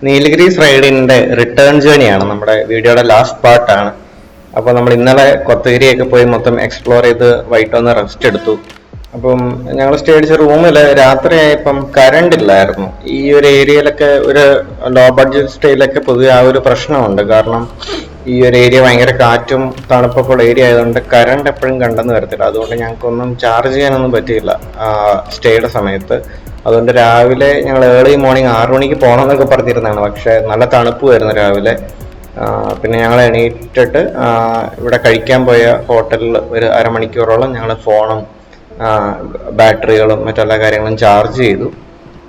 Nilgiris റൈഡിന്റെ return ജേണിയാണ് നമ്മുടെ വീഡിയോയുടെ last പാർട്ടാണ്. അപ്പോൾ നമ്മൾ ഇന്നലെ കൊത്തഗിരിയൊക്കെ പോയി മൊത്തം എക്സ്പ്ലോർ ചെയ്ത് വൈകിട്ട് വന്ന് റെസ്റ്റ് എടുത്തു. അപ്പം ഞങ്ങൾ സ്റ്റേ അടിച്ച റൂമിൽ രാത്രിയായപ്പം കറണ്ട് ഇല്ലായിരുന്നു. ഈ ഒരു ഏരിയയിലൊക്കെ ഒരു ലോ ബഡ്ജറ്റ് സ്റ്റേയിലൊക്കെ പൊതുവെ ആ ഒരു പ്രശ്നമുണ്ട്. കാരണം ഈ ഒരു ഏരിയ ഭയങ്കര കാറ്റും തണുപ്പൊക്കെ ഉള്ള ഏരിയ ആയതുകൊണ്ട് കറണ്ട് എപ്പോഴും കണ്ടെന്ന് വരത്തില്ല. അതുകൊണ്ട് ഞങ്ങൾക്കൊന്നും ചാർജ് ചെയ്യാനൊന്നും പറ്റിയില്ല സ്റ്റേയുടെ സമയത്ത്. അതുകൊണ്ട് രാവിലെ ഞങ്ങൾ ഏർലി മോർണിംഗ് 6 മണിക്ക് പോകണം എന്നൊക്കെ പറഞ്ഞിരുന്നതാണ്. പക്ഷെ നല്ല തണുപ്പ് വരുന്നു രാവിലെ. പിന്നെ ഞങ്ങൾ എണീറ്റിട്ട് ഇവിടെ കഴിക്കാൻ പോയ ഹോട്ടലിൽ ഒരു അരമണിക്കൂറോളം ഞങ്ങൾ ഫോണും ബാറ്ററികളും മറ്റെല്ലാ കാര്യങ്ങളും ചാർജ് ചെയ്തു.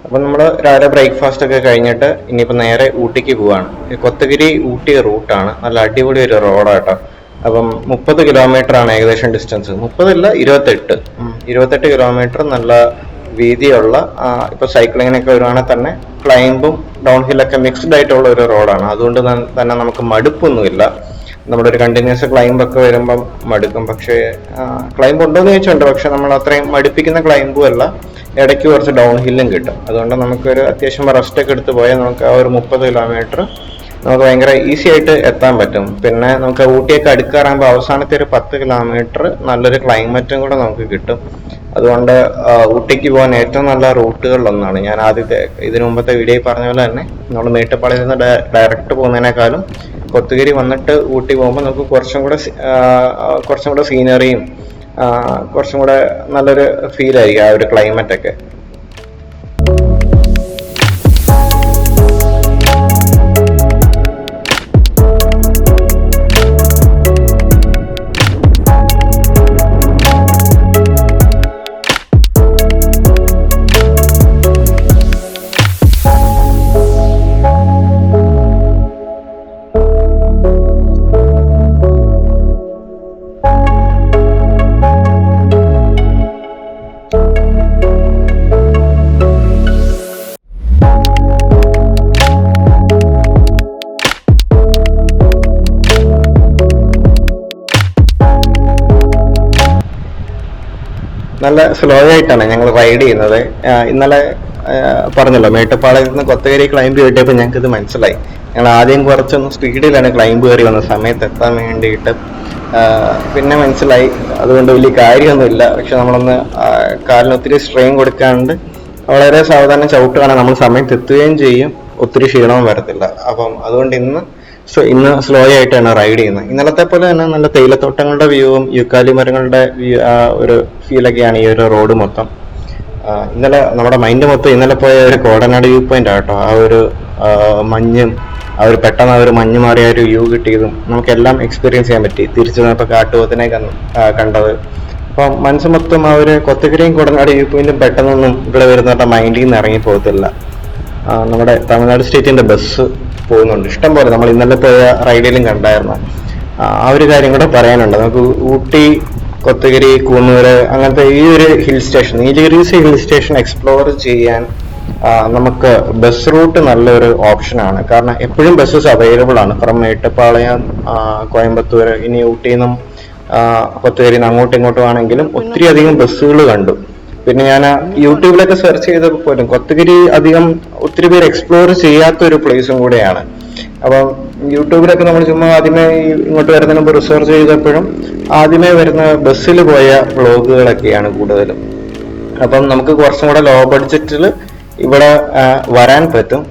അപ്പം നമ്മൾ രാവിലെ ബ്രേക്ക്ഫാസ്റ്റ് ഒക്കെ കഴിഞ്ഞിട്ട് ഇനിയിപ്പോൾ നേരെ ഊട്ടിക്ക് പോവാണ്. കൊത്തഗിരി ഊട്ടി റൂട്ടാണ്. നല്ല അടിപൊളി ഒരു റോഡാട്ടോ. അപ്പം 30 കിലോമീറ്റർ ആണ് ഏകദേശം ഡിസ്റ്റൻസ്. 30 28 കിലോമീറ്റർ നല്ല വീതിയുള്ള, ഇപ്പൊ സൈക്ലിങ്ങിനൊക്കെ വരുവാണെങ്കിൽ തന്നെ ക്ലൈംബും ഡൗൺ ഹില്ലൊക്കെ മിക്സ്ഡ് ആയിട്ടുള്ള ഒരു റോഡാണ്. അതുകൊണ്ട് തന്നെ നമുക്ക് മടുപ്പൊന്നുമില്ല. നമ്മുടെ ഒരു കണ്ടിന്യൂസ് ക്ലൈംബൊക്കെ വരുമ്പം മടുക്കും. പക്ഷേ ക്ലൈംബ് ഉണ്ടോയെന്ന് ചോദിച്ചിട്ടുണ്ട്. പക്ഷെ നമ്മൾ അത്രയും മടുപ്പിക്കുന്ന ക്ലൈംബും അല്ല, ഇടയ്ക്ക് കുറച്ച് ഡൗൺ ഹില്ലും കിട്ടും. അതുകൊണ്ട് നമുക്കൊരു അത്യാവശ്യം റെസ്റ്റ് ഒക്കെ എടുത്ത് പോയാൽ നമുക്ക് ആ ഒരു 30 കിലോമീറ്റർ നമുക്ക് ഭയങ്കര ഈസി ആയിട്ട് എത്താൻ പറ്റും. പിന്നെ നമുക്ക് ഊട്ടിയൊക്കെ അടുക്കാറാകുമ്പോൾ അവസാനത്തെ ഒരു 10 കിലോമീറ്റർ നല്ലൊരു ക്ലൈമറ്റും കൂടെ നമുക്ക് കിട്ടും. അതുകൊണ്ട് ഊട്ടിക്ക് പോകാൻ ഏറ്റവും നല്ല റൂട്ടുകളിലൊന്നാണ്. ഞാൻ ഇതിനു മുമ്പത്തെ വീഡിയോയിൽ പറഞ്ഞ പോലെ തന്നെ നമ്മൾ മേട്ടുപ്പാളയിൽ നിന്ന് ഡയറക്റ്റ് പോകുന്നതിനേക്കാളും കൊത്തഗിരി വന്നിട്ട് ഊട്ടി പോകുമ്പോൾ നമുക്ക് കുറച്ചും കൂടെ സീനറിയും കുറച്ചും കൂടെ നല്ലൊരു ഫീൽ ആയിരിക്കും ആ ഒരു ക്ലൈമറ്റ് ഒക്കെ. നല്ല സ്ലോ ആയിട്ടാണ് ഞങ്ങൾ റൈഡ് ചെയ്യുന്നത്. ഇന്നലെ പറഞ്ഞല്ലോ, മേട്ടുപ്പാളയിൽ നിന്ന് കൊത്തഗിരി ക്ലൈംബ് കിട്ടിയപ്പോൾ ഞങ്ങൾക്ക് ഇത് മനസ്സിലായി. ഞങ്ങൾ ആദ്യം കുറച്ചൊന്ന് സ്പീഡിലാണ് ക്ലൈംബ് കയറി വന്ന സമയത്ത് എത്താൻ വേണ്ടിയിട്ട്. പിന്നെ മനസ്സിലായി അതുകൊണ്ട് വലിയ കാര്യമൊന്നുമില്ല. പക്ഷെ നമ്മളൊന്ന് കാലിന് ഒത്തിരി സ്ട്രെയിൻ കൊടുക്കാണ്ട് വളരെ സാവധാനം ചവിട്ടുകയാണെങ്കിൽ നമ്മൾ സമയത്ത് എത്തുകയും ചെയ്യും, ഒത്തിരി ക്ഷീണവും വരത്തില്ല. അപ്പം അതുകൊണ്ട് ഇന്ന് സ്ലോ ആയിട്ടാണ് റൈഡ് ചെയ്യുന്നത്. ഇന്നലത്തെ പോലെ തന്നെ നല്ല തേയിലത്തോട്ടങ്ങളുടെ വ്യൂവും യുക്കാലി മരങ്ങളുടെ ഒരു ഫീലൊക്കെയാണ് ഈ ഒരു റോഡ് മൊത്തം. ഇന്നലെ നമ്മുടെ മൈൻഡ് മൊത്തം ഇന്നലെ പോയ ഒരു കോടനാട് വ്യൂ പോയിന്റ് ആട്ടോ. ആ ഒരു മഞ്ഞും പെട്ടെന്ന് ആ ഒരു മഞ്ഞ് മാറിയ ഒരു വ്യൂ കിട്ടിയതും നമുക്കെല്ലാം എക്സ്പീരിയൻസ് ചെയ്യാൻ പറ്റി. തിരിച്ചു വന്നപ്പോൾ കാട്ടുപോത്തിനെ കണ്ടത്. അപ്പം മനസ്സ് മൊത്തം ആ ഒരു കൊത്തഗിരിയും കോടനാട് വ്യൂ പോയിന്റും പെട്ടെന്നൊന്നും ഇവിടെ വരുന്നവരുടെ മൈൻഡിൽ നിന്ന് ഇറങ്ങി പോകത്തില്ല. നമ്മുടെ തമിഴ്നാട് സ്റ്റേറ്റിന്റെ ബസ് പോകുന്നുണ്ട് ഇഷ്ടം പോലെ. നമ്മൾ ഇന്നലെ പോയ റൈഡിലും കണ്ടായിരുന്നു. ആ ഒരു കാര്യം കൂടെ പറയാനുണ്ട്. നമുക്ക് ഊട്ടി, കൊത്തഗിരി, കൂന്നൂര് അങ്ങനത്തെ ഈ ഒരു hill station, Nilgiris hill station explore ചെയ്യാൻ നമുക്ക് ബസ് റൂട്ട് നല്ലൊരു ഓപ്ഷനാണ്. കാരണം എപ്പോഴും ബസ്സസ് അവൈലബിൾ ആണ്. ഫ്രം മേട്ടുപ്പാളയം, കോയമ്പത്തൂർ, ഇനി ഊട്ടിയിൽ നിന്നും കൊത്തഗിരിയിൽ നിന്ന് അങ്ങോട്ടും ഇങ്ങോട്ടും ആണെങ്കിലും ഒത്തിരി അധികം ബസ്സുകൾ കണ്ടു. പിന്നെ ഞാൻ യൂട്യൂബിലൊക്കെ സെർച്ച് ചെയ്തപ്പോൾ പോലും കൊത്തഗിരി അധികം ഒത്തിരി പേര് എക്സ്പ്ലോർ ചെയ്യാത്ത ഒരു പ്ലേസും കൂടെയാണ്. അപ്പം യൂട്യൂബിലൊക്കെ നമ്മൾ ചുമ്മാ ആദ്യമേ ഇങ്ങോട്ട് വരുന്നതിന് മുമ്പ് റിസർച്ച് ചെയ്തപ്പോഴും ആദ്യമേ വരുന്ന ബസ്സിൽ പോയ വ്ളോഗുകളൊക്കെയാണ് കൂടുതലും. അപ്പം നമുക്ക് കുറച്ചും കൂടെ ലോ ബഡ്ജറ്റിൽ ഇവിടെ വരാൻ പറ്റും.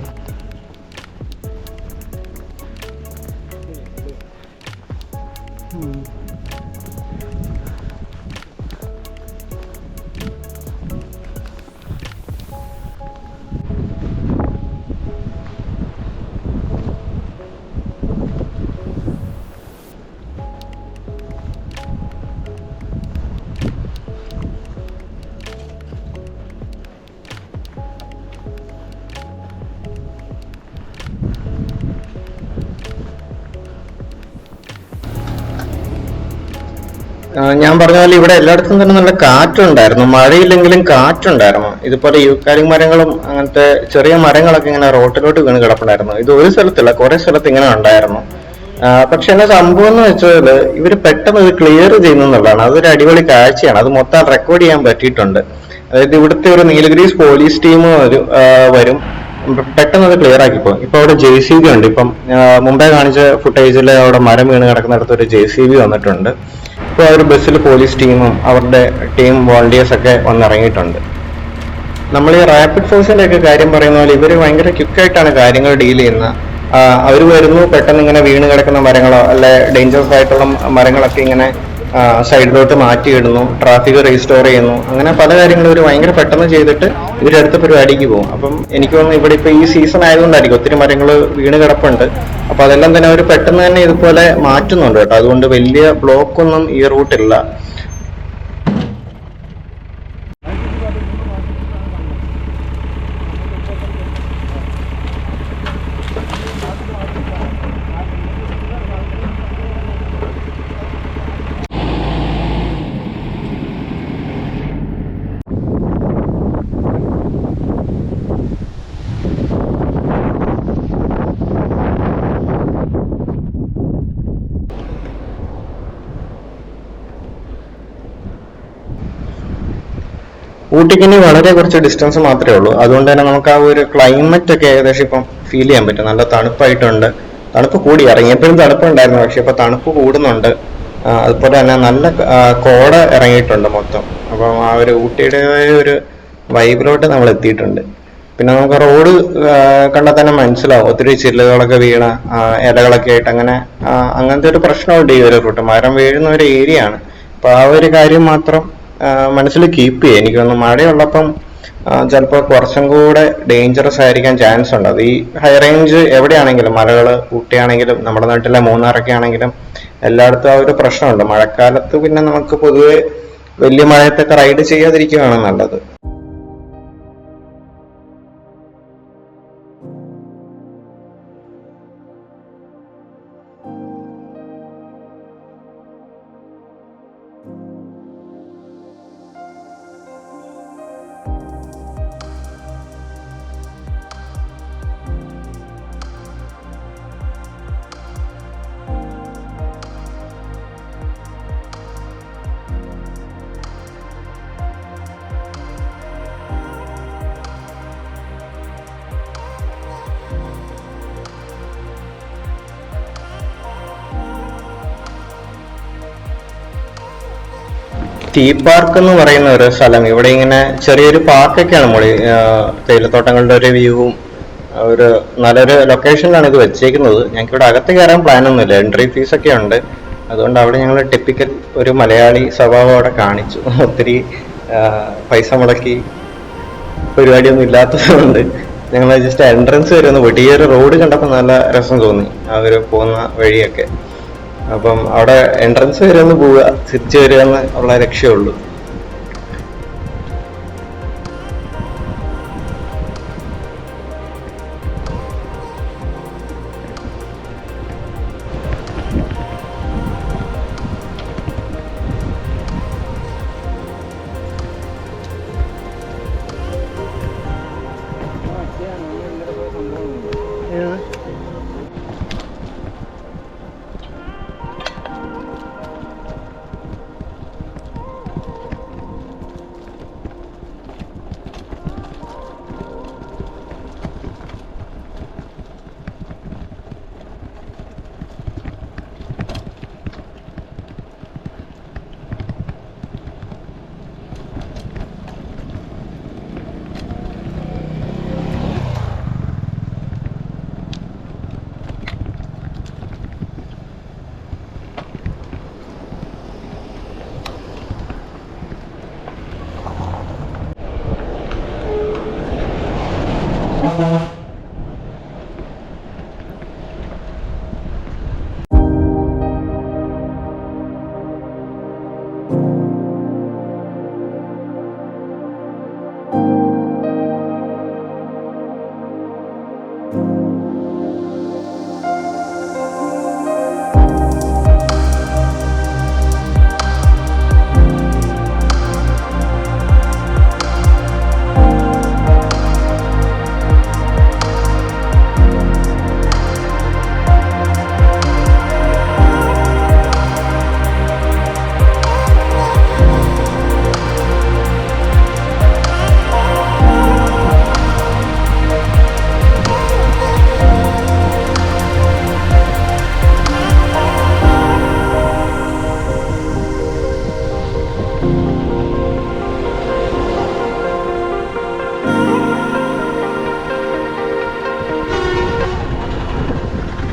ഞാൻ പറഞ്ഞ പോലെ ഇവിടെ എല്ലായിടത്തും തന്നെ നല്ല കാറ്റുണ്ടായിരുന്നു. മഴയില്ലെങ്കിലും കാറ്റുണ്ടായിരുന്നു. ഇതുപോലെ യൂക്കാലി മരങ്ങളും അങ്ങനത്തെ ചെറിയ മരങ്ങളൊക്കെ ഇങ്ങനെ റോട്ടിലോട്ട് വീണ് കിടപ്പുണ്ടായിരുന്നു. ഇത് ഒരു സ്ഥലത്തില്ല, കുറെ സ്ഥലത്ത് ഇങ്ങനെ ഉണ്ടായിരുന്നു. പക്ഷെ എന്നാ സംഭവം എന്ന് വെച്ചാൽ ഇവര് പെട്ടെന്ന് ഇത് ക്ലിയർ ചെയ്യുന്നുള്ളതാണ്. അതൊരു അടിപൊളി കാഴ്ചയാണ്. അത് മൊത്തം റെക്കോർഡ് ചെയ്യാൻ പറ്റിയിട്ടുണ്ട്. അതായത് ഇവിടുത്തെ ഒരു നീലഗിരീസ് പോലീസ് ടീം വരും. പെട്ടെന്ന് അത് ക്ലിയർ ആക്കിപ്പോ. ഇപ്പൊ അവിടെ JCB ഉണ്ട്. ഇപ്പം മുമ്പേ കാണിച്ച ഫുട്ടേജിൽ അവിടെ മരം വീണ് കിടക്കുന്നിടത്ത് ഒരു JCB വന്നിട്ടുണ്ട്. ഇപ്പോൾ ആ ഒരു ബസ്സിൽ പോലീസ് ടീമും അവരുടെ ടീം വോളണ്ടിയേഴ്സ് ഒക്കെ വന്നിറങ്ങിയിട്ടുണ്ട്. നമ്മൾ ഈ റാപ്പിഡ് ഫോഴ്സിന്റെ ഒക്കെ കാര്യം പറയുന്ന പോലെ ഇവർ ഭയങ്കര ക്വിക്കായിട്ടാണ് കാര്യങ്ങൾ ഡീൽ ചെയ്യുന്നത്. അവർ വരുന്നു, പെട്ടെന്ന് ഇങ്ങനെ വീണ് കിടക്കുന്ന മരങ്ങളോ അല്ലെ ഡേഞ്ചറസ് ആയിട്ടുള്ള മരങ്ങളൊക്കെ ഇങ്ങനെ സൈഡിലോട്ട് മാറ്റിയിടുന്നു, ട്രാഫിക് റീസ്റ്റോർ ചെയ്യുന്നു, അങ്ങനെ പല കാര്യങ്ങളും ഇവർ ഭയങ്കര പെട്ടെന്ന് ചെയ്തിട്ട് ഇവരടുത്ത പരിപാടിക്ക് പോകും. അപ്പം എനിക്ക് തോന്നുന്നു ഇവിടെ ഇപ്പൊ ഈ സീസൺ ആയതുകൊണ്ടായിരിക്കും ഒത്തിരി മരങ്ങൾ വീണ് കിടപ്പുണ്ട്. അപ്പൊ അതെല്ലാം തന്നെ അവർ പെട്ടെന്ന് തന്നെ ഇതുപോലെ മാറ്റുന്നുണ്ട് കേട്ടോ. അതുകൊണ്ട് വലിയ ബ്ലോക്ക് ഒന്നും ഈ റൂട്ടില്ല. ഊട്ടിക്ക് ഇനി വളരെ കുറച്ച് ഡിസ്റ്റൻസ് മാത്രമേ ഉള്ളൂ. അതുകൊണ്ട് തന്നെ നമുക്ക് ആ ഒരു ക്ലൈമറ്റ് ഒക്കെ ഏകദേശം ഇപ്പം ഫീൽ ചെയ്യാൻ പറ്റും. നല്ല തണുപ്പായിട്ടുണ്ട്. തണുപ്പ് കൂടി, ഇറങ്ങിയപ്പോഴും തണുപ്പുണ്ടായിരുന്നു, പക്ഷെ ഇപ്പൊ തണുപ്പ് കൂടുന്നുണ്ട്. അതുപോലെ തന്നെ നല്ല കോട ഇറങ്ങിയിട്ടുണ്ട് മൊത്തം. അപ്പം ആ ഒരു ഊട്ടിയുടേതായ ഒരു വൈബിലോട്ട് നമ്മൾ എത്തിയിട്ടുണ്ട്. പിന്നെ നമുക്ക് റോഡ് കണ്ടാൽ തന്നെ മനസ്സിലാവും, ഒത്തിരി ചില്ലുകളൊക്കെ വീണ ഇലകളൊക്കെ ആയിട്ട് അങ്ങനത്തെ ഒരു പ്രശ്നമുണ്ട് ഈ ഒരു റൂട്ട്. മരം വീഴുന്ന ഒരു ഏരിയ ആണ്. അപ്പൊ ആ ഒരു കാര്യം മാത്രം മനസ്സിൽ കീപ്പ് ചെയ്യുക. എനിക്ക് തോന്നുന്നു മഴയുള്ളപ്പം ചിലപ്പോൾ കുറച്ചും കൂടെ ഡേഞ്ചറസ് ആയിരിക്കാൻ ചാൻസ് ഉണ്ട്. അത് ഈ ഹൈ റേഞ്ച് എവിടെയാണെങ്കിലും, മലകൾ ഊട്ടിയാണെങ്കിലും നമ്മുടെ നാട്ടിലെ മൂന്നാറൊക്കെ ആണെങ്കിലും എല്ലായിടത്തും ആ ഒരു പ്രശ്നമുണ്ട്. മഴക്കാലത്ത് പിന്നെ നമുക്ക് പൊതുവെ വലിയ മഴയത്തൊക്കെ റൈഡ് ചെയ്യാതിരിക്കുകയാണ് നല്ലത്. ടീ പാർക്ക് എന്ന് പറയുന്ന ഒരു സ്ഥലം, ഇവിടെ ഇങ്ങനെ ചെറിയൊരു പാർക്കൊക്കെയാണ് മോളി. തേയിലത്തോട്ടങ്ങളുടെ ഒരു വ്യൂവും ഒരു നല്ലൊരു ലൊക്കേഷനിലാണ് ഇത് വെച്ചേക്കുന്നത്. ഞങ്ങൾക്ക് ഇവിടെ അകത്ത് കയറാൻ പ്ലാനൊന്നുമില്ല, എൻട്രി ഫീസ് ഒക്കെ ഉണ്ട്. അതുകൊണ്ട് അവിടെ ഞങ്ങൾ ടിപ്പിക്കൽ ഒരു മലയാളി സ്വഭാവം അവിടെ കാണിച്ചു. ഒത്തിരി പൈസ മുടക്കി പരിപാടിയൊന്നും ഇല്ലാത്തതുകൊണ്ട് ഞങ്ങൾ ജസ്റ്റ് എൻട്രൻസ് വരെ ഒന്ന് പോയിട്ട് ഈ ഒരു റോഡ് കണ്ടപ്പോൾ നല്ല രസം തോന്നി, ആ ഒരു പോകുന്ന വഴിയൊക്കെ. അപ്പം അവിടെ എൻട്രൻസ് വരെ ഒന്ന് പോവുക, തിരിച്ചു വരിക എന്ന് ഉള്ള ലക്ഷ്യമുള്ളൂ.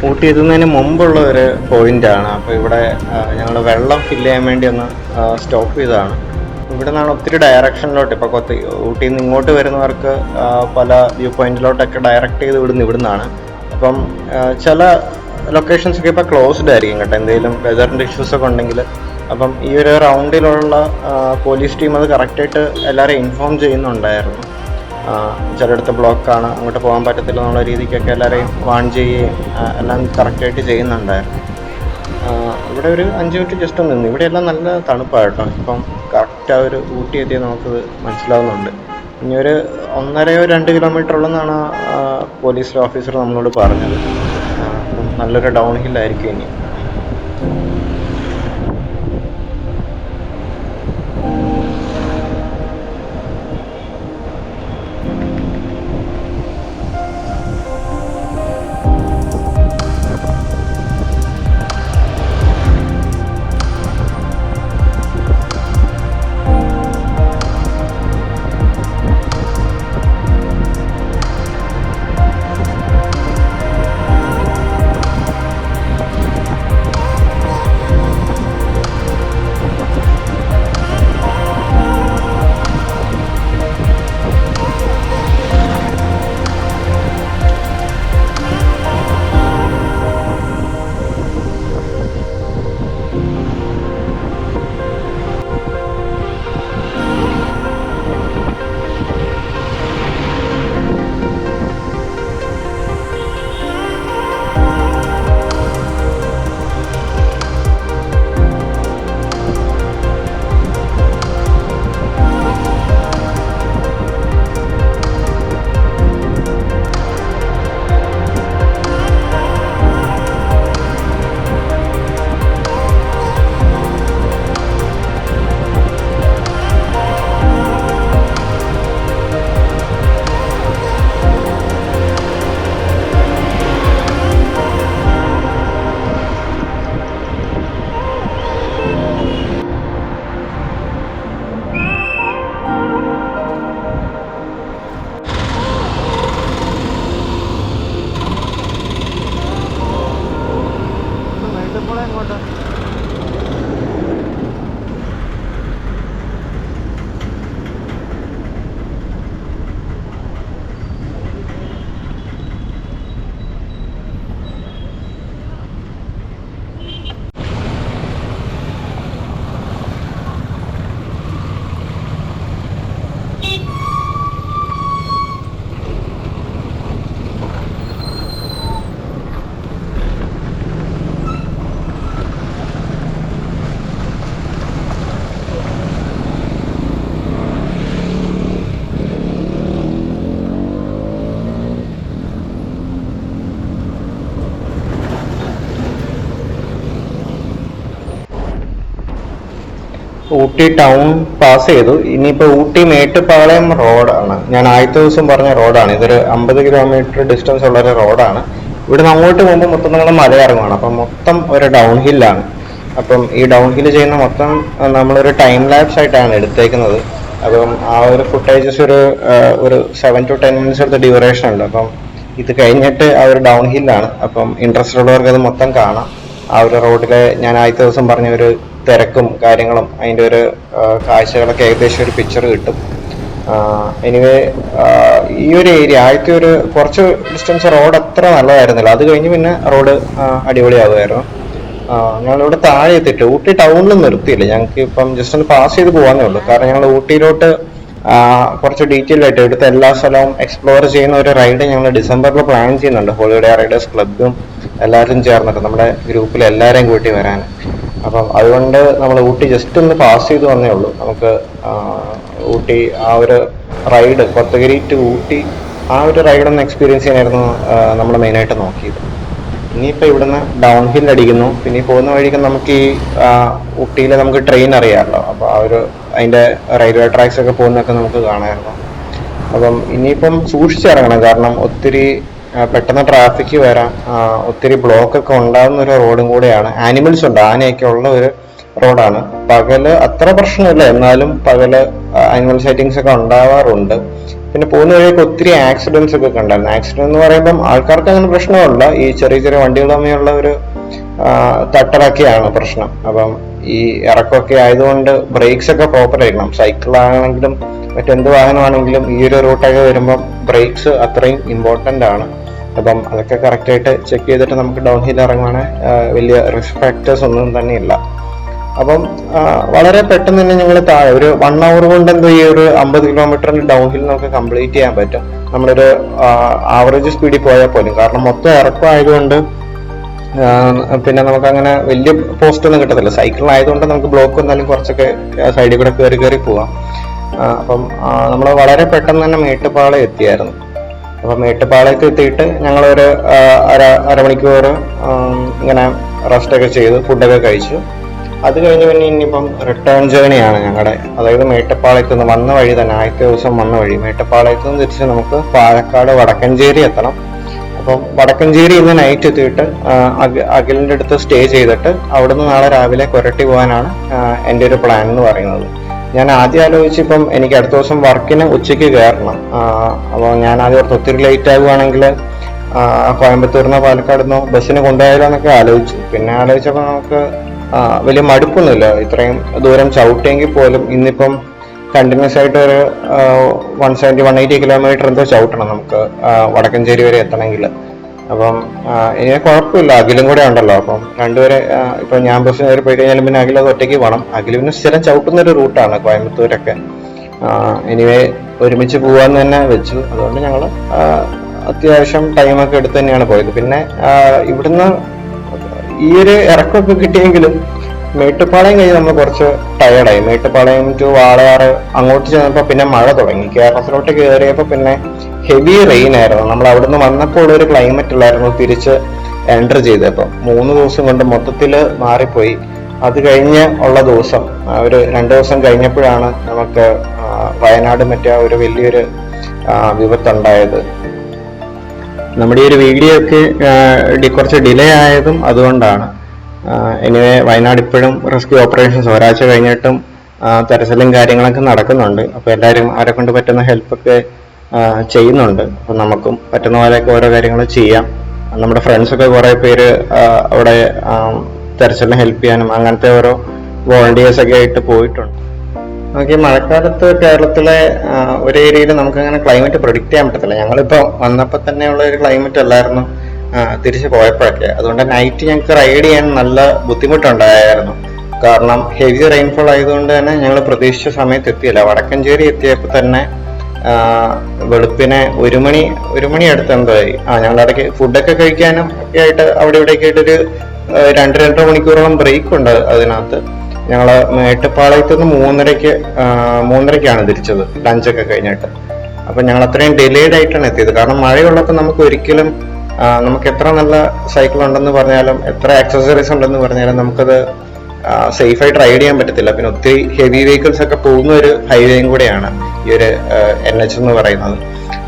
ഊട്ടി എത്തുന്നതിന് മുമ്പുള്ള ഒരു പോയിന്റാണ്. അപ്പോൾ ഇവിടെ ഞങ്ങൾ വെള്ളം ഫില്ല് ചെയ്യാൻ വേണ്ടി ഒന്ന് സ്റ്റോപ്പ് ചെയ്തതാണ്. ഇവിടെ നിന്നാണ് ഒത്തിരി ഡയറക്ഷനിലോട്ട്, ഇപ്പോൾ ഊട്ടിയിൽ നിന്ന് ഇങ്ങോട്ട് വരുന്നവർക്ക് പല വ്യൂ പോയിന്റിലോട്ടൊക്കെ ഡയറക്റ്റ് ചെയ്ത് ഇവിടുന്നാണ്. അപ്പം ചില ലൊക്കേഷൻസൊക്കെ ഇപ്പോൾ ക്ലോസ്ഡ് ആയിരിക്കും കേട്ടോ, എന്തെങ്കിലും വെതറിൻ്റെ ഇഷ്യൂസൊക്കെ ഉണ്ടെങ്കിൽ. അപ്പം ഈ ഒരു റൗണ്ടിലുള്ള പോലീസ് ടീം അത് കറക്റ്റായിട്ട് എല്ലാവരെയും ഇൻഫോം ചെയ്യുന്നുണ്ടായിരുന്നു. ചിലയിടത്ത് ബ്ലോക്കാണ്, അങ്ങോട്ട് പോകാൻ പറ്റത്തില്ല എന്നുള്ള രീതിക്കൊക്കെ എല്ലാവരെയും വാൺ ചെയ്യുകയും എല്ലാം കറക്റ്റായിട്ട് ചെയ്യുന്നുണ്ടായിരുന്നു. ഇവിടെ ഒരു 5 മിനിറ്റ് ജസ്റ്റ് ഒന്ന് നിന്ന്. ഇവിടെയെല്ലാം നല്ല തണുപ്പാണ് കേട്ടോ. ഇപ്പം കറക്റ്റ് ആ ഒരു ഊട്ടി എത്തിയത് നമുക്കത് മനസ്സിലാവുന്നുണ്ട്. ഇനി ഒരു 1.5-2 കിലോമീറ്റർ ഉള്ളെന്നാണ് പോലീസ് ഓഫീസർ നമ്മളോട് പറഞ്ഞത്. നല്ലൊരു ഡൗൺ ഹില്ലായിരിക്കും ഇനി. ഊട്ടി ടൗൺ പാസ് ചെയ്തു. ഇനിയിപ്പോൾ ഊട്ടി മേട്ടുപ്പാളയം റോഡാണ്, ഞാൻ ആദ്യത്തെ ദിവസം പറഞ്ഞ റോഡാണ്. ഇതൊരു 50 കിലോമീറ്റർ ഡിസ്റ്റൻസ് ഉള്ള ഒരു റോഡാണ്. ഇവിടുന്ന് അങ്ങോട്ട് പോകുമ്പോൾ മൊത്തം നമ്മൾ മലയിറങ്ങുവാണ്. അപ്പം മൊത്തം ഒരു ഡൗൺ ഹില്ലാണ്. അപ്പം ഈ ഡൗൺ ഹില്ല് ചെയ്യുന്ന മൊത്തം നമ്മളൊരു ടൈം ലാപ്സ് ആയിട്ടാണ് എടുത്തേക്കുന്നത്. അപ്പം ആ ഒരു ഫുട്ടേജസ് ഒരു 7 to 10 മിനിറ്റ്സ് എടുത്ത ഡ്യൂറേഷൻ ഉണ്ട്. അപ്പം ഇത് കഴിഞ്ഞിട്ട് ആ ഒരു ഡൗൺ ഹില്ലാണ്. അപ്പം ഇൻട്രസ്റ്റ് ഉള്ളവർക്ക് അത് മൊത്തം കാണാം. ആ ഒരു റോഡിലെ ഞാൻ ആദ്യത്തെ ദിവസം പറഞ്ഞ ഒരു തിരക്കും കാര്യങ്ങളും അതിൻ്റെ ഒരു കാഴ്ചകളൊക്കെ ഏകദേശം ഒരു പിക്ചർ കിട്ടും. എനിവേ ഈ ഒരു ഏരിയ ആദ്യത്തെ ഒരു കുറച്ച് ഡിസ്റ്റൻസ് റോഡ് അത്ര നല്ലതായിരുന്നില്ല. അത് കഴിഞ്ഞ് പിന്നെ റോഡ് അടിപൊളിയാകുമായിരുന്നു. ഞങ്ങളിവിടെ താഴെ എത്തിയിട്ട് ഊട്ടി ടൗണിൽ നിർത്തിയില്ല. ഞങ്ങൾക്ക് ഇപ്പം ജസ്റ്റ് ഒന്ന് പാസ് ചെയ്ത് പോകാനേ ഉള്ളൂ. കാരണം ഞങ്ങൾ ഊട്ടിയിലോട്ട് കുറച്ച് ഡീറ്റെയിൽ ആയിട്ട് ഇവിടുത്തെ എല്ലാ സ്ഥലവും എക്സ്പ്ലോർ ചെയ്യുന്ന ഒരു റൈഡ് ഞങ്ങൾ ഡിസംബറിൽ പ്ലാൻ ചെയ്യുന്നുണ്ട്. ഹോളിഡേ റൈഡേഴ്സ് ക്ലബ്ബും എല്ലാവരും ചേർന്നിട്ട് നമ്മുടെ ഗ്രൂപ്പിൽ എല്ലാവരെയും കൂട്ടി വരാൻ. അപ്പം അതുകൊണ്ട് നമ്മൾ ഊട്ടി ജസ്റ്റ് ഒന്ന് പാസ് ചെയ്ത് വന്നേ ഉള്ളൂ. നമുക്ക് ഊട്ടി ആ ഒരു റൈഡ് കൊത്തഗിരി ടു ഊട്ടി ആ ഒരു റൈഡ് ഒന്ന് എക്സ്പീരിയൻസ് ചെയ്യാനായിരുന്നു നമ്മൾ മെയിനായിട്ട് നോക്കിയത്. ഇനിയിപ്പോൾ ഇവിടുന്ന് ഡൗൺ ഹിൽ അടിക്കുന്നു. പിന്നെ ഈ പോകുന്ന വഴിക്ക് നമുക്ക് ഈ ഊട്ടിയിൽ നമുക്ക് ട്രെയിൻ അറിയാമല്ലോ. അപ്പോൾ ആ ഒരു അതിൻ്റെ റെയിൽവേ ട്രാക്സ് ഒക്കെ പോകുന്നതൊക്കെ നമുക്ക് കാണാമായിരുന്നു. അപ്പം ഇനിയിപ്പം സൂക്ഷിച്ചിറങ്ങണം. കാരണം ഒത്തിരി പെട്ടെന്ന് ട്രാഫിക് വരാം, ഒത്തിരി ബ്ലോക്കൊക്കെ ഉണ്ടാകുന്ന ഒരു റോഡും കൂടെയാണ്. ആനിമൽസ് ഉണ്ട്, ആനയൊക്കെ ഉള്ള ഒരു റോഡാണ്. പകല് അത്ര പ്രശ്നമില്ല, എന്നാലും പകല് ആനിമൽ സൈറ്റിങ്സ് ഒക്കെ ഉണ്ടാവാറുണ്ട്. പിന്നെ പോകുന്ന വഴിയൊക്കെ ഒത്തിരി ആക്സിഡൻസ് ഒക്കെ കണ്ടായിരുന്നു. ആക്സിഡന്റ് എന്ന് പറയുമ്പം ആൾക്കാർക്ക് അങ്ങനെ പ്രശ്നമല്ല, ഈ ചെറിയ ചെറിയ വണ്ടികൾ തമ്മിലുള്ള ഒരു തട്ടലൊക്കെയാണ് പ്രശ്നം. അപ്പം ഈ ഇറക്കമൊക്കെ ആയതുകൊണ്ട് ബ്രേക്സ് ഒക്കെ പ്രോപ്പർ ആയിരിക്കണം. സൈക്കിളാണെങ്കിലും മറ്റെന്ത് വാഹനമാണെങ്കിലും ഈ ഒരു റൂട്ടൊക്കെ വരുമ്പം ബ്രേക്സ് അത്രയും ഇമ്പോർട്ടൻ്റ് ആണ്. അപ്പം അതൊക്കെ കറക്റ്റായിട്ട് ചെക്ക് ചെയ്തിട്ട് നമുക്ക് ഡൗൺ ഹിൽ ഇറങ്ങുവാണെങ്കിൽ വലിയ റിസ്ക് ഫാക്ടേഴ്സ് ഒന്നും തന്നെ ഇല്ല. അപ്പം വളരെ പെട്ടെന്ന് തന്നെ ഞങ്ങൾ താഴെ ഒരു 1 hour കൊണ്ട് എന്തോ ഈ ഒരു 50 കിലോമീറ്ററിന്റെ ഡൗൺ ഹിൽ നമുക്ക് കംപ്ലീറ്റ് ചെയ്യാൻ പറ്റും, നമ്മളൊരു ആവറേജ് സ്പീഡിൽ പോയാൽ പോലും. കാരണം മൊത്തം ഇറക്കമായതുകൊണ്ട് പിന്നെ നമുക്ക് അങ്ങനെ വലിയ പോസ്റ്റ് ഒന്നും കിട്ടത്തില്ല. സൈക്കിളിലായതുകൊണ്ട് നമുക്ക് ബ്ലോക്ക് വന്നാലും കുറച്ചൊക്കെ സൈഡിൽ കൂടെ കയറി പോവാം. അപ്പം നമ്മൾ വളരെ പെട്ടെന്ന് തന്നെ മേട്ടുപ്പാളയം എത്തിയായിരുന്നു. അപ്പം മേട്ടുപ്പാളയത്ത് എത്തിയിട്ട് ഞങ്ങളൊരു അരമണിക്കൂർ ഇങ്ങനെ റെസ്റ്റൊക്കെ ചെയ്ത് ഫുഡൊക്കെ കഴിച്ചു. അത് കഴിഞ്ഞ് പിന്നെ ഇനിയിപ്പം റിട്ടേൺ ജേണിയാണ് ഞങ്ങളുടെ. അതായത് മേട്ടുപ്പാളയത്ത് നിന്ന് വന്ന വഴി തന്നെ, ആദ്യത്തെ ദിവസം വന്ന വഴി മേട്ടുപ്പാളയത്ത് നിന്ന് തിരിച്ച് നമുക്ക് പാലക്കാട് വടക്കഞ്ചേരി എത്തണം. അപ്പം വടക്കഞ്ചേരി ഇന്ന് നൈറ്റ് എത്തിയിട്ട് അഖിലിൻ്റെ അടുത്ത് സ്റ്റേ ചെയ്തിട്ട് അവിടുന്ന് നാളെ രാവിലെ കൊരട്ടി പോകാനാണ് എൻ്റെ ഒരു പ്ലാൻ എന്ന് പറയുന്നത്. ഞാൻ ആദ്യം ആലോചിച്ചിപ്പം എനിക്ക് അടുത്ത ദിവസം വർക്കിന് ഉച്ചയ്ക്ക് കയറണം. അപ്പോൾ ഞാൻ ആദ്യം ഓർത്ത് ഒത്തിരി ലേറ്റ് ആകുവാണെങ്കിൽ കോയമ്പത്തൂരിന്നോ പാലക്കാടുന്നോ ബസ്സിന് കൊണ്ടുപോയാലോ എന്നൊക്കെ ആലോചിച്ചു. പിന്നെ ആലോചിച്ചപ്പോൾ നമുക്ക് വലിയ മടുപ്പൊന്നുമില്ല. ഇത്രയും ദൂരം ചവിട്ടിയെങ്കിൽ പോലും ഇന്നിപ്പം കണ്ടിന്യൂസ് ആയിട്ട് ഒരു 170-180 കിലോമീറ്റർ എന്തോ ചവിട്ടണം നമുക്ക് വടക്കഞ്ചേരി വരെ എത്തണമെങ്കിൽ. അപ്പം ഇനി കുഴപ്പമില്ല, അഖിലും കൂടെ ഉണ്ടല്ലോ. അപ്പം രണ്ടുപേരെ ഇപ്പം ഞാൻ ബസ് കയറി പോയി കഴിഞ്ഞാലും പിന്നെ അഖിൽ അത് ഒറ്റയ്ക്ക് പോകണം. അഖിൽ പിന്നെ സ്ഥിരം ചവിട്ടുന്നൊരു റൂട്ടാണ് കോയമ്പത്തൂരൊക്കെ. എനിവേ ഒരുമിച്ച് പോകാമെന്ന് തന്നെ വെച്ചു. അതുകൊണ്ട് ഞങ്ങൾ അത്യാവശ്യം ടൈമൊക്കെ എടുത്ത് തന്നെയാണ് പോയത്. പിന്നെ ഇവിടുന്ന് ഈ ഒരു ഇറക്കമൊക്കെ കിട്ടിയെങ്കിലും മേട്ടുപ്പാളയം കഴിഞ്ഞ് നമ്മൾ കുറച്ച് ടയർഡായി. മേട്ടുപ്പാളയം ടു വാളയാറ് അങ്ങോട്ട് ചെന്നപ്പോൾ പിന്നെ മഴ തുടങ്ങി. കേരളത്തിലോട്ട് കയറിയപ്പോൾ പിന്നെ ഹെവി റെയിൻ ആയിരുന്നു. നമ്മൾ അവിടുന്ന് വന്നപ്പോൾ ഉള്ളൊരു ക്ലൈമറ്റ് അല്ലായിരുന്നു തിരിച്ച് എൻ്റർ ചെയ്തപ്പോൾ. 3 ദിവസം കൊണ്ട് മൊത്തത്തിൽ മാറിപ്പോയി. അത് കഴിഞ്ഞ് ഉള്ള ദിവസം ഒരു 2 ദിവസം കഴിഞ്ഞപ്പോഴാണ് നമുക്ക് വയനാട് മറ്റേ ഒരു വലിയൊരു വിപത്തുണ്ടായത്. നമ്മുടെ ഈ ഒരു വീഡിയോ ഒക്കെ കുറച്ച് ഡിലേ ആയതും അതുകൊണ്ടാണ്. എനിവേ വയനാട് ഇപ്പോഴും റെസ്ക്യൂ ഓപ്പറേഷൻസ് ഒരാഴ്ച കഴിഞ്ഞിട്ടും തെരച്ചിലും കാര്യങ്ങളൊക്കെ നടക്കുന്നുണ്ട്. അപ്പോൾ എല്ലാവരും അവരെ കൊണ്ട് പറ്റുന്ന ഹെൽപ്പൊക്കെ ചെയ്യുന്നുണ്ട്. അപ്പം നമുക്കും പറ്റുന്ന പോലെയൊക്കെ ഓരോ കാര്യങ്ങൾ ചെയ്യാം. നമ്മുടെ ഫ്രണ്ട്സൊക്കെ കുറേ പേര് അവിടെ തെരച്ചിലിനെ ഹെൽപ്പ് ചെയ്യാനും അങ്ങനത്തെ ഓരോ വോളണ്ടിയേഴ്സൊക്കെ ആയിട്ട് പോയിട്ടുണ്ട്. നമുക്ക് ഈ മഴക്കാലത്ത് കേരളത്തിലെ ഒരു ഏരിയയിൽ നമുക്കങ്ങനെ ക്ലൈമറ്റ് പ്രെഡിക്റ്റ് ചെയ്യാൻ പറ്റത്തില്ല. ഞങ്ങളിപ്പോൾ വന്നപ്പോൾ തന്നെയുള്ള ഒരു ക്ലൈമറ്റ് അല്ലായിരുന്നു തിരിച്ച് പോയപ്പോഴൊക്കെ. അതുകൊണ്ട് നൈറ്റ് ഞങ്ങൾക്ക് റൈഡ് ചെയ്യാൻ നല്ല ബുദ്ധിമുട്ടുണ്ടായിരുന്നു. കാരണം ഹെവി റെയിൻഫോൾ ആയതുകൊണ്ട് തന്നെ ഞങ്ങൾ പ്രതീക്ഷിച്ച സമയത്ത് എത്തിയില്ല. വടക്കഞ്ചേരി എത്തിയപ്പോൾ തന്നെ വെളുപ്പിനെ 1 മണി അടുത്ത് എന്തായി. ഞങ്ങളുടെ ഇടയ്ക്ക് ഫുഡൊക്കെ കഴിക്കാനും ഒക്കെ ആയിട്ട് അവിടെ ഇവിടെയൊക്കെ ആയിട്ടൊരു 2-2.5 മണിക്കൂറോളം ബ്രേക്ക് ഉണ്ട് അതിനകത്ത്. ഞങ്ങൾ മേട്ടുപ്പാളയത്ത് നിന്ന് 3:30-3:30ക്കാണ് തിരിച്ചത് ലഞ്ചൊക്കെ കഴിഞ്ഞിട്ട്. അപ്പം ഞങ്ങൾ അത്രയും ഡിലേഡ് ആയിട്ടാണ് എത്തിയത്. കാരണം മഴയുള്ളപ്പോൾ നമുക്ക് ഒരിക്കലും നമുക്ക് എത്ര നല്ല സൈക്കിൾ ഉണ്ടെന്ന് പറഞ്ഞാലും എത്ര ആക്സസറീസ് ഉണ്ടെന്ന് പറഞ്ഞാലും നമുക്കത് സേഫായിട്ട് റൈഡ് ചെയ്യാൻ പറ്റത്തില്ല. പിന്നെ ഒത്തിരി ഹെവി വെഹിക്കിൾസ് ഒക്കെ പോകുന്ന ഒരു ഹൈവേയും കൂടെയാണ് ഈ ഒരു NH എന്ന് പറയുന്നത്.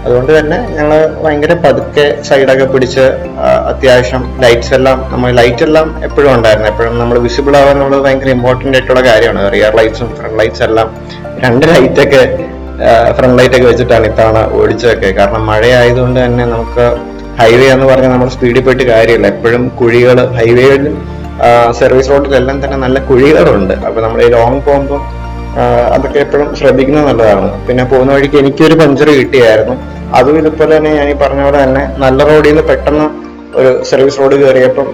അതുകൊണ്ട് തന്നെ ഞങ്ങൾ ഭയങ്കര പതുക്കെ സൈഡൊക്കെ പിടിച്ച് അത്യാവശ്യം ലൈറ്റ് എല്ലാം എപ്പോഴും ഉണ്ടായിരുന്നു. എപ്പോഴും നമ്മൾ വിസിബിൾ ആവാനുള്ളത് ഭയങ്കര ഇമ്പോർട്ടൻ്റ് ആയിട്ടുള്ള കാര്യമാണ്. റിയർ ലൈറ്റ്സും ഫ്രണ്ട് ലൈറ്റ്സ് എല്ലാം 2 ലൈറ്റൊക്കെ ഫ്രണ്ട് ലൈറ്റൊക്കെ വെച്ചിട്ടാണ് ഇത്തവണ ഓടിച്ചതൊക്കെ. കാരണം മഴയായതുകൊണ്ട് തന്നെ നമുക്ക് ഹൈവേ എന്ന് പറഞ്ഞാൽ നമ്മൾ സ്പീഡിൽ പോയിട്ട് കാര്യമില്ല. എപ്പോഴും കുഴികൾ, ഹൈവേയിലും സർവീസ് റോഡിലെല്ലാം തന്നെ നല്ല കുഴികളുണ്ട്. അപ്പൊ നമ്മൾ ഈ ലോങ് പോകുമ്പോൾ അതൊക്കെ എപ്പോഴും ശ്രദ്ധിക്കുന്നത് നല്ലതാണ്. പിന്നെ പോകുന്ന വഴിക്ക് എനിക്കൊരു പഞ്ചർ കിട്ടിയായിരുന്നു. അതും ഇതുപോലെ തന്നെ ഞാൻ ഈ പറഞ്ഞ പോലെ തന്നെ നല്ല റോഡിൽ നിന്ന് പെട്ടെന്ന് ഒരു സർവീസ് റോഡ് കയറിയപ്പം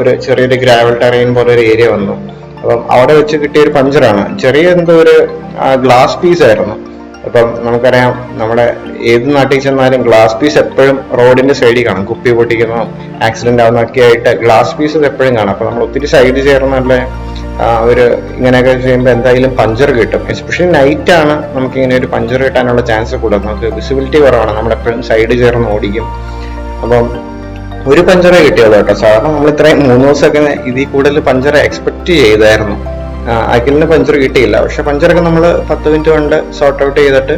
ഒരു ചെറിയൊരു ഗ്രാവൽ ടെറൈൻ പോലെ ഒരു ഏരിയ വന്നു. അപ്പം അവിടെ വെച്ച് കിട്ടിയ ഒരു പഞ്ചറാണ്. ചെറിയ എന്തോ ഒരു ഗ്ലാസ് പീസ് ആയിരുന്നു. അപ്പം നമുക്കറിയാം, നമ്മുടെ ഏത് നാട്ടിൽ ചെന്നാലും ഗ്ലാസ് പീസ് എപ്പോഴും റോഡിന്റെ സൈഡിൽ കാണും. കുപ്പി പൊട്ടിക്കുന്നോ ആക്സിഡന്റ് ആവുന്നൊക്കെ ആയിട്ട് ഗ്ലാസ് പീസസ് എപ്പോഴും കാണും. അപ്പൊ നമ്മൾ ഒത്തിരി സൈഡ് ചേർന്നല്ലേ ഒരു ഇങ്ങനെയൊക്കെ ചെയ്യുമ്പോൾ എന്തായാലും പഞ്ചർ കിട്ടും. എസ്പെഷ്യലി നൈറ്റ് ആണ് നമുക്ക് ഇങ്ങനെ ഒരു പഞ്ചർ കിട്ടാനുള്ള ചാൻസ് കൂടുതൽ. നമുക്ക് വിസിബിലിറ്റി കുറവാണ്, നമ്മളെപ്പോഴും സൈഡ് ചേർന്ന് ഓടിക്കും. അപ്പം ഒരു പഞ്ചറേ കിട്ടിയുള്ളൂ കേട്ടോ. സാധാരണ നമ്മൾ ഇത്രയും 3 ദിവസമൊക്കെ ഇതിൽ കൂടുതൽ പഞ്ചർ എക്സ്പെക്ട് ചെയ്തായിരുന്നു. അഖിലിന് പഞ്ചർ കിട്ടിയില്ല. പക്ഷെ പഞ്ചറൊക്കെ നമ്മൾ 10 മിനിറ്റ് കൊണ്ട് സോർട്ട് ഔട്ട് ചെയ്തിട്ട്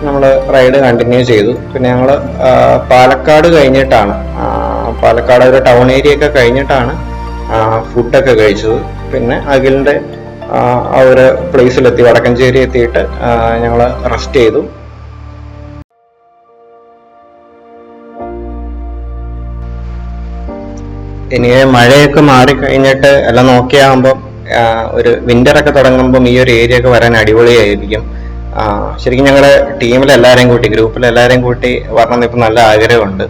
നമ്മൾ റൈഡ് കണ്ടിന്യൂ ചെയ്തു. പിന്നെ ഞങ്ങൾ പാലക്കാട് കഴിഞ്ഞിട്ടാണ്, പാലക്കാട് ഒരു ടൗൺ ഏരിയ ഒക്കെ കഴിഞ്ഞിട്ടാണ് ഫുഡൊക്കെ കഴിച്ചത്. പിന്നെ അഖിലിന്റെ ആ ഒരു പ്ലേസിലെത്തി, വടക്കഞ്ചേരി എത്തിയിട്ട് ഞങ്ങൾ റെസ്റ്റ് ചെയ്തു. ഇനി മഴയൊക്കെ മാറിക്കഴിഞ്ഞിട്ട് എല്ലാം നോക്കിയാകുമ്പോൾ ഒരു വിന്റർ ഒക്കെ തുടങ്ങുമ്പോൾ ഈ ഒരു ഏരിയ ഒക്കെ വരാൻ അടിപൊളിയായിരിക്കും. ശരിക്കും ഞങ്ങളുടെ ടീമിൽ എല്ലാവരെയും കൂട്ടി, ഗ്രൂപ്പിൽ എല്ലാവരെയും കൂട്ടി വരണം ഇപ്പം നല്ല ആഗ്രഹമുണ്ട്.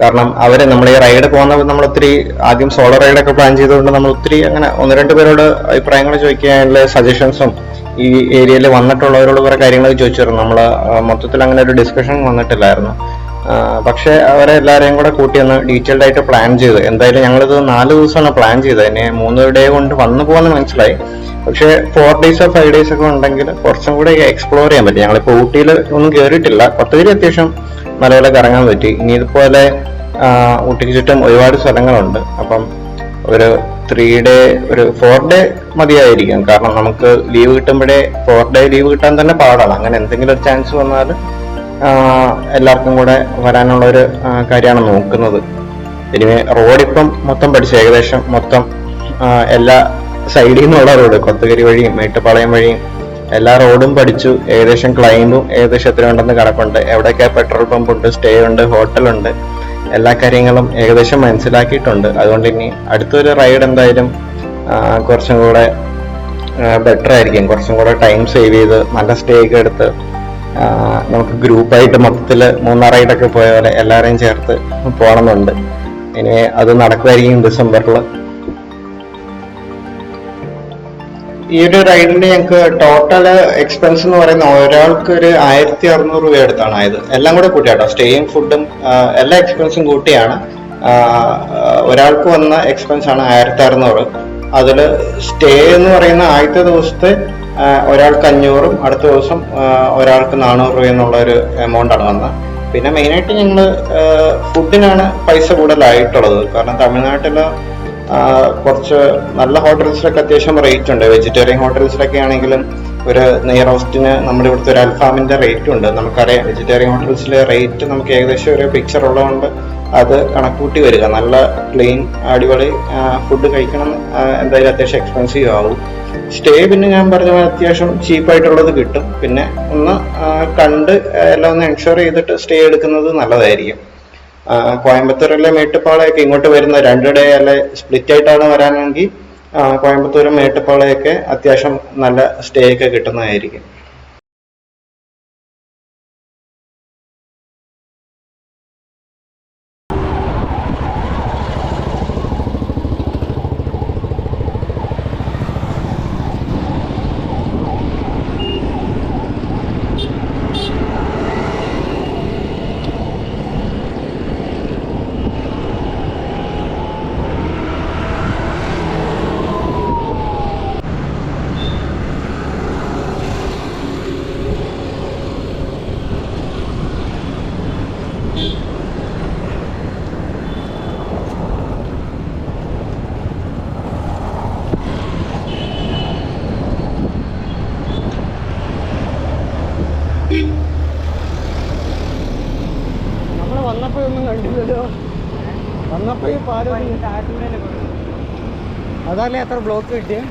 കാരണം അവര് നമ്മൾ ഈ റൈഡ് പോകുന്ന നമ്മൾ ഒത്തിരി ആദ്യം സോളോ റൈഡൊക്കെ പ്ലാൻ ചെയ്തുകൊണ്ട് നമ്മൾ ഒത്തിരി അങ്ങനെ ഒന്ന് രണ്ട് പേരോട് അഭിപ്രായങ്ങൾ ചോദിക്കാനുള്ള സജഷൻസും ഈ ഏരിയയിൽ വന്നിട്ടുള്ളവരോട് കുറെ കാര്യങ്ങൾ ചോദിച്ചിരുന്നു. നമ്മൾ മൊത്തത്തിൽ അങ്ങനെ ഒരു ഡിസ്കഷൻ വന്നിട്ടില്ലായിരുന്നു. പക്ഷെ അവരെ എല്ലാവരെയും കൂടെ കൂട്ടി ഒന്ന് ഡീറ്റെയിൽഡ് ആയിട്ട് പ്ലാൻ ചെയ്തു. എന്തായാലും ഞങ്ങളിത് 4 ദിവസമാണ് പ്ലാൻ ചെയ്തത്. ഇനി 3 ഡേ കൊണ്ട് വന്നു പോകാന്ന് മനസ്സിലായി. പക്ഷെ 4 ഡേയ്സോ 5 ഡേയ്സ് ഒക്കെ ഉണ്ടെങ്കിൽ കുറച്ചും കൂടെ എക്സ്പ്ലോർ ചെയ്യാൻ പറ്റും. ഞങ്ങളിപ്പോൾ ഊട്ടിയിൽ ഒന്നും കയറിയിട്ടില്ല. കൊത്തഗിരി അത്യാവശ്യം മലയിലൊക്കെ ഇറങ്ങാൻ പറ്റി. ഇനി ഇതുപോലെ ഊട്ടിക്ക് ചുറ്റും ഒരുപാട് സ്ഥലങ്ങളുണ്ട്. അപ്പം ഒരു 3 ഡേ ഒരു 4 ഡേ മതിയായിരിക്കും. കാരണം നമുക്ക് ലീവ് കിട്ടുമ്പോഴേ 4 ഡേ ലീവ് കിട്ടാൻ തന്നെ പാടാണ്. അങ്ങനെ എന്തെങ്കിലും ഒരു ചാൻസ് വന്നാൽ എല്ലാവർക്കും കൂടെ വരാനുള്ള ഒരു കാര്യമാണ് നോക്കുന്നത്. ഇനി റോഡ് ഇപ്പം മൊത്തം പഠിച്ചു, ഏകദേശം മൊത്തം എല്ലാ സൈഡിൽ നിന്നുള്ള റോഡ്, കൊത്തഗിരി വഴിയും മേട്ടുപ്പാളയം വഴിയും എല്ലാ റോഡും പഠിച്ചു. ഏകദേശം ക്ലൈംബും ഏകദേശം എത്ര ഉണ്ടെന്ന് കണക്കുണ്ട്. എവിടെയൊക്കെ പെട്രോൾ പമ്പ് ഉണ്ട്, സ്റ്റേ ഉണ്ട്, ഹോട്ടലുണ്ട്, എല്ലാ കാര്യങ്ങളും ഏകദേശം മനസ്സിലാക്കിയിട്ടുണ്ട്. അതുകൊണ്ട് ഇനി അടുത്തൊരു റൈഡ് എന്തായാലും കുറച്ചും കൂടെ ബെറ്റർ ആയിരിക്കും. കുറച്ചും കൂടെ ടൈം സേവ് ചെയ്ത് നല്ല സ്റ്റേ ഒക്കെ എടുത്ത് നമുക്ക് ഗ്രൂപ്പായിട്ട് മൊത്തത്തിൽ 3 റൈഡൊക്കെ പോയ പോലെ എല്ലാവരെയും ചേർത്ത് പോകണമെന്നുണ്ട്. ഇനി അത് നടക്കുമായിരിക്കും ഡിസംബറിൽ. ഈ ഒരു റൈഡിന് ഞങ്ങൾക്ക് ടോട്ടൽ എക്സ്പെൻസ് എന്ന് പറയുന്ന ഒരാൾക്ക് ഒരു 1600 രൂപ അടുത്താണ് ആയത്. എല്ലാം കൂടെ കൂട്ടിയാട്ടോ, സ്റ്റേയും ഫുഡും എല്ലാ എക്സ്പെൻസും കൂട്ടിയാണ്. ഒരാൾക്ക് വന്ന എക്സ്പെൻസ് ആണ് 1600. അതിൽ സ്റ്റേ എന്ന് പറയുന്ന ആദ്യത്തെ ദിവസത്തെ ഒരാൾക്ക് 500ഉം അടുത്ത ദിവസം ഒരാൾക്ക് 400 രൂപ എന്നുള്ള ഒരു എമൗണ്ട് ആണ് വന്നത്. പിന്നെ മെയിനായിട്ട് ഞങ്ങൾ ഫുഡിനാണ് പൈസ കൂടുതലായിട്ടുള്ളത്. കാരണം തമിഴ്നാട്ടിൽ കുറച്ച് നല്ല ഹോട്ടൽസിലൊക്കെ അത്യാവശ്യം റേറ്റ് ഉണ്ട്. വെജിറ്റേറിയൻ ഹോട്ടൽസിലൊക്കെ ആണെങ്കിലും ഒരു നെയ് റോസ്റ്റിന് നമ്മുടെ ഇവിടുത്തെ ഒരു അൽഫാമിന്റെ റേറ്റ് ഉണ്ട്. നമുക്കറിയാം വെജിറ്റേറിയൻ ഹോട്ടൽസിലെ റേറ്റ് നമുക്ക് ഏകദേശം ഒരു പിക്ചർ ഉള്ളതുകൊണ്ട് അത് കണക്കൂട്ടി വരിക. നല്ല ക്ലീൻ അടിപൊളി ഫുഡ് കഴിക്കണം, എന്തായാലും അത്യാവശ്യം എക്സ്പെൻസീവ് ആവും. സ്റ്റേ പിന്നെ ഞാൻ പറഞ്ഞ അത്യാവശ്യം ചീപ്പായിട്ടുള്ളത് കിട്ടും. പിന്നെ ഒന്ന് കണ്ട് എല്ലാം ഒന്ന് എൻഷുർ ചെയ്തിട്ട് സ്റ്റേ എടുക്കുന്നത് നല്ലതായിരിക്കും. കോയമ്പത്തൂരിലെ മേട്ടുപ്പാളയൊക്കെ ഇങ്ങോട്ട് വരുന്ന 2 ഡേ അല്ലെ സ്പ്ലിറ്റ് ആയിട്ടാണ് വരാനെങ്കിൽ കോയമ്പത്തൂരും മേട്ടുപ്പാളയൊക്കെ അത്യാവശ്യം നല്ല സ്റ്റേ ഒക്കെ കിട്ടുന്നതായിരിക്കും. വന്നപ്പോഴൊന്നും കണ്ടില്ലല്ലോ. വന്നപ്പോ ഈ പാലം അതല്ലേ എത്ര ബ്ലോക്ക് കിട്ടിയ.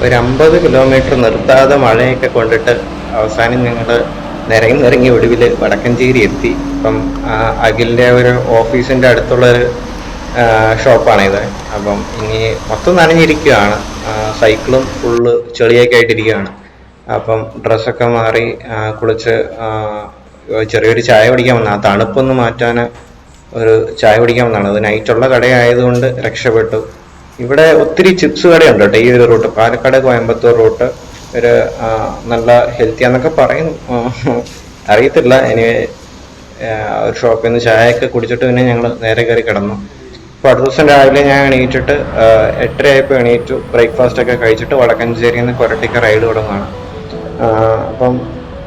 ഒരു 50 കിലോമീറ്റർ നിർത്താതെ മഴയൊക്കെ കൊണ്ടിട്ട് അവസാനം ഞങ്ങൾ നിറങ്ങി ഒടുവിൽ വടക്കഞ്ചേരി എത്തി. അപ്പം അഖിലിൻ്റെ ഒരു ഓഫീസിൻ്റെ അടുത്തുള്ളൊരു ഷോപ്പാണിത്. അപ്പം ഇനി മൊത്തം നനഞ്ഞിരിക്കുകയാണ്, സൈക്കിളും ഫുള്ള് ചെളിയൊക്കെ ആയിട്ടിരിക്കുകയാണ്. അപ്പം ഡ്രസ്സൊക്കെ മാറി കുളിച്ച് ചെറിയൊരു ചായ കുടിക്കാൻ വന്ന, ആ തണുപ്പൊന്ന് മാറ്റാൻ ഒരു ചായ കുടിക്കാൻ വന്നതാണ്. അത് നൈറ്റുള്ള കടയായതുകൊണ്ട് രക്ഷപ്പെട്ടു. ഇവിടെ ഒത്തിരി ചിപ്സ് കടയുണ്ട് കേട്ടോ ഈ ഒരു റൂട്ട്, പാലക്കാട് കോയമ്പത്തൂർ റൂട്ട്. ഒരു നല്ല ഹെൽത്തിയാന്നൊക്കെ പറയുന്നു, അറിയത്തില്ല. ഇനി ഒരു ഷോപ്പിൽ നിന്ന് ചായയൊക്കെ കുടിച്ചിട്ട് പിന്നെ ഞങ്ങൾ നേരെ കയറി കിടന്നു. അപ്പോൾ അടുത്ത ദിവസം രാവിലെ ഞാൻ എണീറ്റിട്ട് 8:30 ആയപ്പോൾ എണീറ്റു, ബ്രേക്ക്ഫാസ്റ്റ് ഒക്കെ കഴിച്ചിട്ട് വടക്കഞ്ചേരിയിൽ നിന്ന് കൊരട്ടിക്ക് റൈഡ് തുടങ്ങുകയാണ്. അപ്പം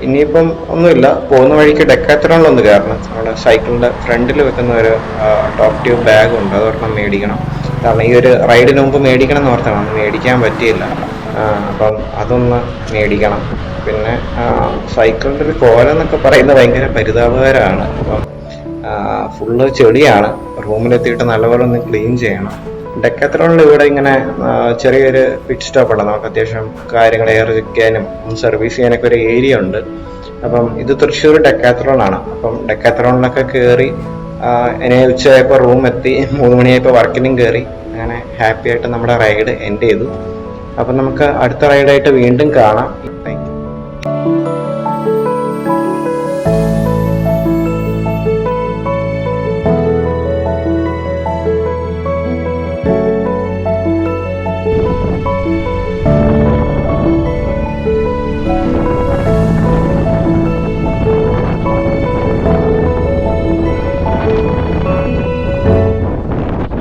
ഇനിയിപ്പം ഒന്നുമില്ല, പോകുന്ന വഴിക്ക് ഡെക്കാത്തലോണിലൊന്ന് കയറണം. നമ്മുടെ സൈക്കിളിൻ്റെ ഫ്രണ്ടിൽ വെക്കുന്ന ഒരു ടോപ്പ് ട്യൂബ് ബാഗ് ഉണ്ട്, അതൊരെണ്ണം മേടിക്കണം. കാരണം ഈ ഒരു റൈഡിന് മുമ്പ് മേടിക്കണം എന്ന് ഓർത്താണ്, അന്ന് മേടിക്കാൻ പറ്റിയില്ല. അപ്പം അതൊന്ന് മേടിക്കണം. പിന്നെ സൈക്കിളിൻ്റെ ഒരു കോലെന്നൊക്കെ പറയുന്നത് ഭയങ്കര പരിതാപകരമാണ്. അപ്പം ഫുള്ള് ചെളിയാണ്, റൂമിലെത്തിയിട്ട് നല്ലപോലെ ഒന്ന് ക്ലീൻ ചെയ്യണം. ഡെക്കാത്തലോണിൽ ഇവിടെ ഇങ്ങനെ ചെറിയൊരു പിറ്റ് സ്റ്റോപ്പ് ഉണ്ട്, നമുക്ക് അത്യാവശ്യം കാര്യങ്ങൾ എയർ ചെക്കാനും സർവീസ് ചെയ്യാനൊക്കെ ഒരു ഏരിയ ഉണ്ട്. അപ്പം ഇത് തൃശ്ശൂർ ഡെക്കാത്തലോണാണ്. അപ്പം ഡെക്കാത്തലോണിലൊക്കെ കയറി ഇനി ഉച്ചയായപ്പോൾ റൂം എത്തി, 3 മണിയായപ്പോൾ വർക്കിനും കയറി. അങ്ങനെ ഹാപ്പി ആയിട്ട് നമ്മുടെ റൈഡ് എൻഡ് ചെയ്തു. അപ്പം നമുക്ക് അടുത്ത റൈഡായിട്ട് വീണ്ടും കാണാം.